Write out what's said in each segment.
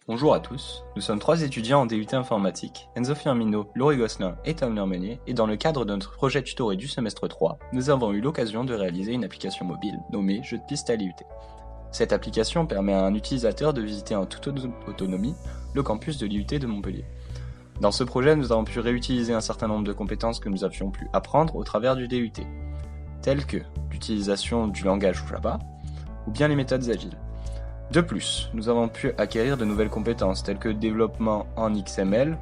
Bonjour à tous, nous sommes 3 étudiants en DUT informatique, Enzo Firmino, Laurie Gosselin et Tom Lermenier, et dans le cadre de notre projet tutoré du semestre 3, nous avons eu l'occasion de réaliser une application mobile nommée Jeu de piste à l'IUT. Cette application permet à un utilisateur de visiter en toute autonomie le campus de l'IUT de Montpellier. Dans ce projet, nous avons pu réutiliser un certain nombre de compétences que nous avions pu apprendre au travers du DUT, telles que l'utilisation du langage Java, ou bien les méthodes agiles. De plus, nous avons pu acquérir de nouvelles compétences telles que le développement en XML,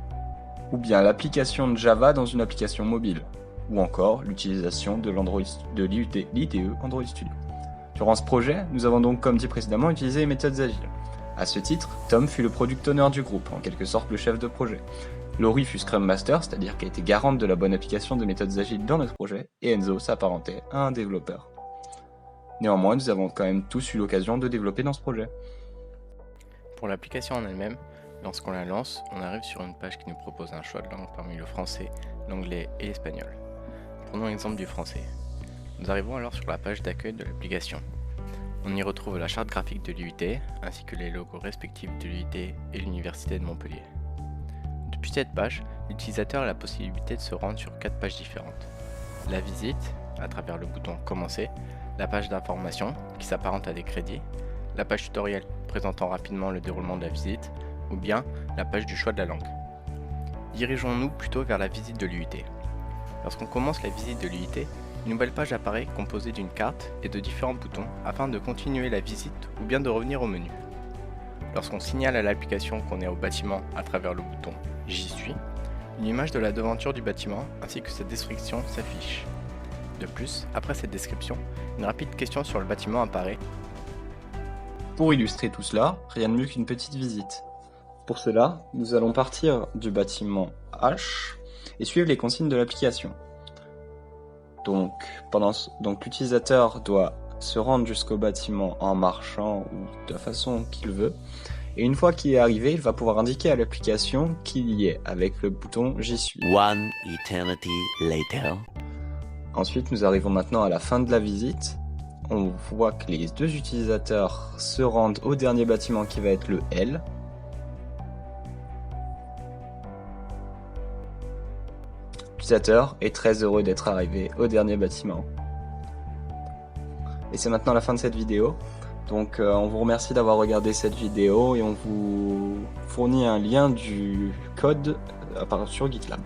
ou bien l'application de Java dans une application mobile, ou encore l'utilisation de l'ITE Android Studio. Durant ce projet, nous avons donc, comme dit précédemment, utilisé les méthodes agiles. À ce titre, Tom fut le product owner du groupe, en quelque sorte le chef de projet. Laurie fut Scrum Master, c'est-à-dire qu'elle était garante de la bonne application de méthodes agiles dans notre projet, et Enzo s'apparentait à un développeur. Néanmoins, nous avons quand même tous eu l'occasion de développer dans ce projet. Pour l'application en elle-même, lorsqu'on la lance, on arrive sur une page qui nous propose un choix de langue parmi le français, l'anglais et l'espagnol. Prenons l'exemple du français. Nous arrivons alors sur la page d'accueil de l'application. On y retrouve la charte graphique de l'IUT, ainsi que les logos respectifs de l'IUT et l'Université de Montpellier. Depuis cette page, l'utilisateur a la possibilité de se rendre sur 4 pages différentes. La visite, à travers le bouton « Commencer », la page d'information, qui s'apparente à des crédits, la page tutoriel présentant rapidement le déroulement de la visite, ou bien la page du choix de la langue. Dirigeons-nous plutôt vers la visite de l'IUT. Lorsqu'on commence la visite de l'IUT, une nouvelle page apparaît composée d'une carte et de différents boutons afin de continuer la visite ou bien de revenir au menu. Lorsqu'on signale à l'application qu'on est au bâtiment à travers le bouton « J'y suis », une image de la devanture du bâtiment ainsi que sa description s'affiche. De plus, après cette description, une rapide question sur le bâtiment apparaît. Pour illustrer tout cela, rien de mieux qu'une petite visite. Pour cela, nous allons partir du bâtiment H et suivre les consignes de l'application. Donc l'utilisateur doit se rendre jusqu'au bâtiment en marchant ou de la façon qu'il veut. Et une fois qu'il est arrivé, il va pouvoir indiquer à l'application qu'il y est avec le bouton « J'y suis ». One eternity later. Ensuite, nous arrivons maintenant à la fin de la visite. On voit que les deux utilisateurs se rendent au dernier bâtiment qui va être le L. L'utilisateur est très heureux d'être arrivé au dernier bâtiment. Et c'est maintenant la fin de cette vidéo. Donc on vous remercie d'avoir regardé cette vidéo et on vous fournit un lien du code sur GitLab.